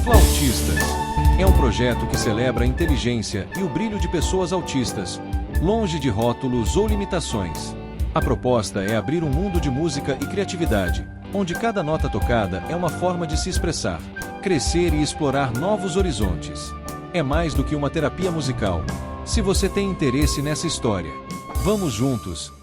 Flautistas é um projeto que celebra a inteligência e o brilho de pessoas autistas, longe de rótulos ou limitações. A proposta é abrir um mundo de música e criatividade, onde cada nota tocada é uma forma de se expressar, crescer e explorar novos horizontes. É mais do que uma terapia musical. Se você tem interesse nessa história, vamos juntos